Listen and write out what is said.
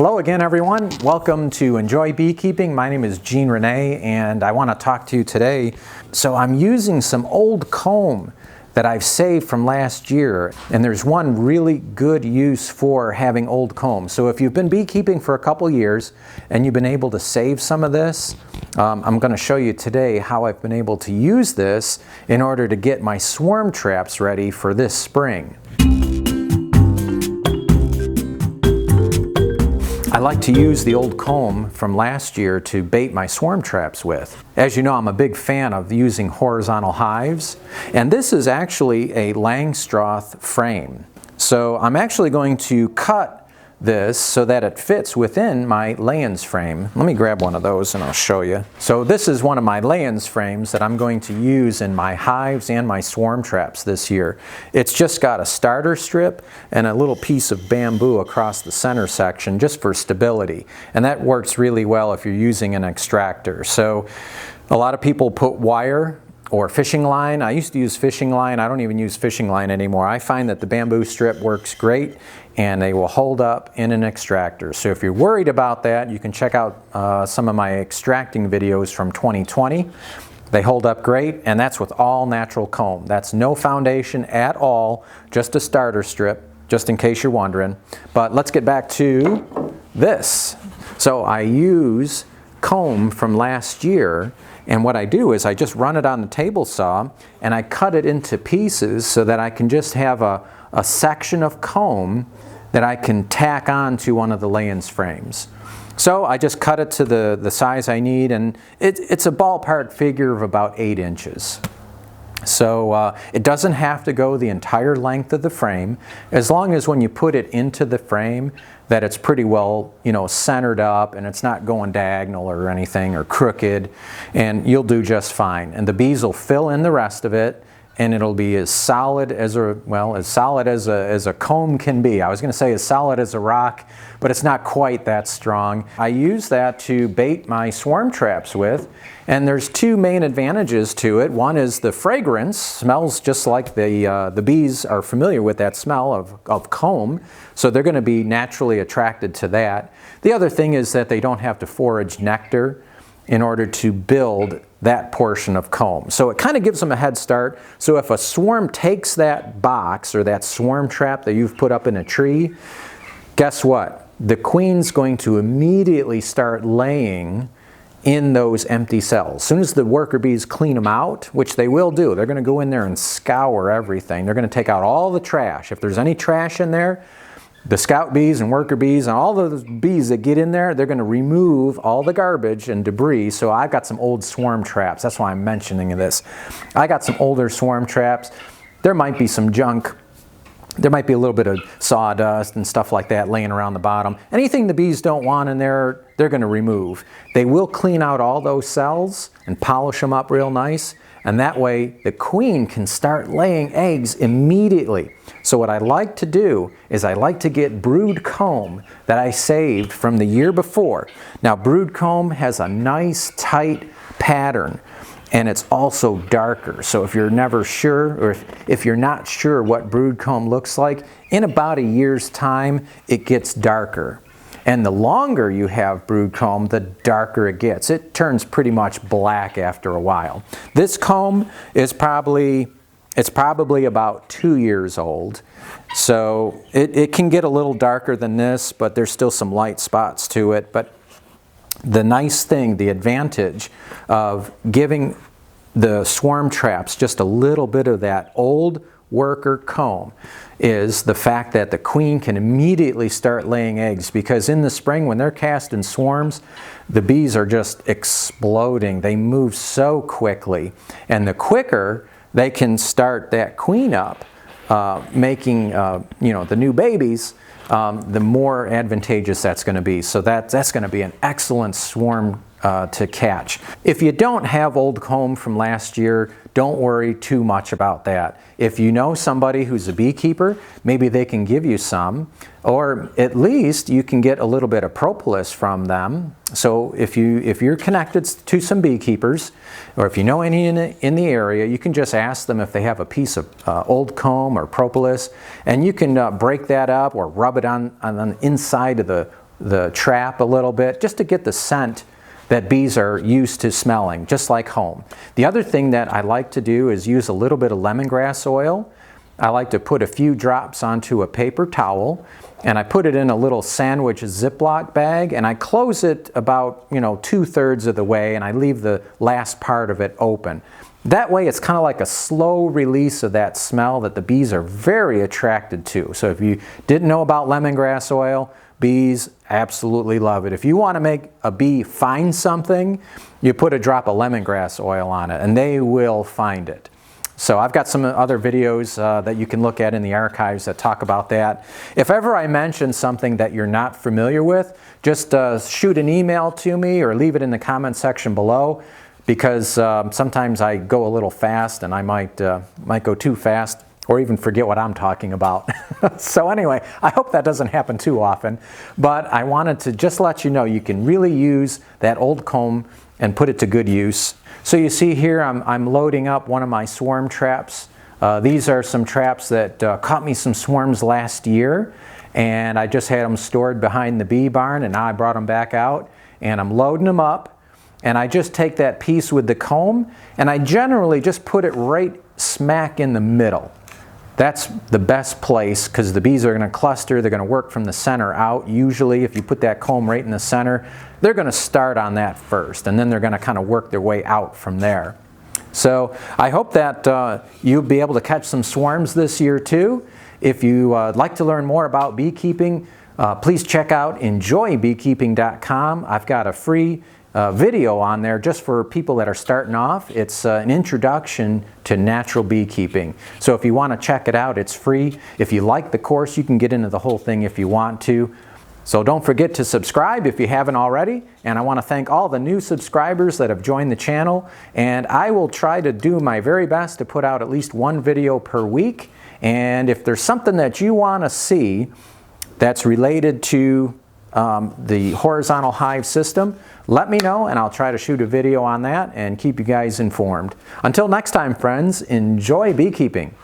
Hello again, everyone. Welcome to Enjoy Beekeeping. My name is Jean Renee, and I want to talk to you today. So I'm using some old comb that I've saved from last year, and there's one really good use for having old comb. So if you've been beekeeping for a couple years and you've been able to save some of this, I'm going to show you today how I've been able to use this in order to get my swarm traps ready for this spring. I like to use the old comb from last year to bait my swarm traps with. As you know, I'm a big fan of using horizontal hives, and this is actually a Langstroth frame. So I'm actually going to cut this so that it fits within my Layens frame. Let me grab one of those and I'll show you. So this is one of my Layens frames that I'm going to use in my hives and my swarm traps this year. It's just got a starter strip and a little piece of bamboo across the center section just for stability. And that works really well if you're using an extractor. So a lot of people put wire or fishing line. I used to use fishing line. I don't even use fishing line anymore. I find that the bamboo strip works great and they will hold up in an extractor. So if you're worried about that, you can check out some of my extracting videos from 2020. They hold up great, and that's with all natural comb. That's no foundation at all, just a starter strip, just in case you're wondering. But let's get back to this. So I use comb from last year, and what I do is I just run it on the table saw and I cut it into pieces so that I can just have a section of comb that I can tack on to one of the Layens frames. So I just cut it to the size I need, and it's a ballpark figure of about 8 inches. So it doesn't have to go the entire length of the frame, as long as when you put it into the frame that it's pretty well, centered up and it's not going diagonal or anything or crooked, and you'll do just fine. And the bees will fill in the rest of it, and it'll be as solid as a comb can be. I was going to say as solid as a rock, but it's not quite that strong. I use that to bait my swarm traps with, and there's 2 main advantages to it. One is the fragrance. Smells just like the bees are familiar with that smell of comb, so they're going to be naturally attracted to that. The other thing is that they don't have to forage nectar in order to build that portion of comb. So it kind of gives them a head start. So if a swarm takes that box or that swarm trap that you've put up in a tree, guess what? The queen's going to immediately start laying in those empty cells. As soon as the worker bees clean them out, which they will do, they're going to go in there and scour everything. They're going to take out all the trash. If there's any trash in there, the scout bees and worker bees and all those bees that get in there, they're going to remove all the garbage and debris. So I've got some old swarm traps. That's why I'm mentioning this. I got some older swarm traps. There might be some junk. There might be a little bit of sawdust and stuff like that laying around the bottom. Anything the bees don't want in there, they're going to remove. They will clean out all those cells and polish them up real nice. And that way the queen can start laying eggs immediately. So what I like to do is I like to get brood comb that I saved from the year before. Now brood comb has a nice tight pattern, and it's also darker. So if you're never sure, or if you're not sure what brood comb looks like, in about a year's time it gets darker. And the longer you have brood comb, the darker it gets. It turns pretty much black after a while. This comb is probably about 2 years old. So it can get a little darker than this, but there's still some light spots to it. But the nice thing, the advantage of giving the swarm traps just a little bit of that old worker comb is the fact that the queen can immediately start laying eggs, because in the spring when they're cast in swarms, the bees are just exploding. They move so quickly, and the quicker they can start that queen up, making the new babies, the more advantageous that's going to be. So that's going to be an excellent swarm to catch. If you don't have old comb from last year, don't worry too much about that. If you know somebody who's a beekeeper, maybe they can give you some, or at least you can get a little bit of propolis from them. So if you're connected to some beekeepers, or if you know any in the area, you can just ask them if they have a piece of old comb or propolis, and you can break that up or rub it on the inside of the the trap a little bit, just to get the scent that bees are used to smelling, just like home. The other thing that I like to do is use a little bit of lemongrass oil. I like to put a few drops onto a paper towel, and I put it in a little sandwich Ziploc bag, and I close it about 2/3 of the way, and I leave the last part of it open. That way it's kind of like a slow release of that smell that the bees are very attracted to. So if you didn't know about lemongrass oil, bees absolutely love it. If you want to make a bee find something, you put a drop of lemongrass oil on it and they will find it. So I've got some other videos that you can look at in the archives that talk about that. If ever I mention something that you're not familiar with, just shoot an email to me or leave it in the comment section below, because sometimes I go a little fast and I might go too fast or even forget what I'm talking about. So anyway, I hope that doesn't happen too often, but I wanted to just let you know you can really use that old comb and put it to good use. So you see here I'm loading up one of my swarm traps. These are some traps that caught me some swarms last year, and I just had them stored behind the bee barn, and now I brought them back out and I'm loading them up. And I just take that piece with the comb and I generally just put it right smack in the middle. That's the best place because the bees are going to cluster. They're going to work from the center out. Usually if you put that comb right in the center, they're going to start on that first and then they're going to kind of work their way out from there. So I hope that you'll be able to catch some swarms this year too. If you like to learn more about beekeeping, please check out enjoybeekeeping.com. I've got a free video on there just for people that are starting off. It's an introduction to natural beekeeping. So if you want to check it out, it's free. If you like the course, you can get into the whole thing if you want to. So don't forget to subscribe if you haven't already. And I want to thank all the new subscribers that have joined the channel. And I will try to do my very best to put out at least one video per week. And if there's something that you want to see that's related to the horizontal hive system, let me know and I'll try to shoot a video on that and keep you guys informed. Until next time, friends, enjoy beekeeping.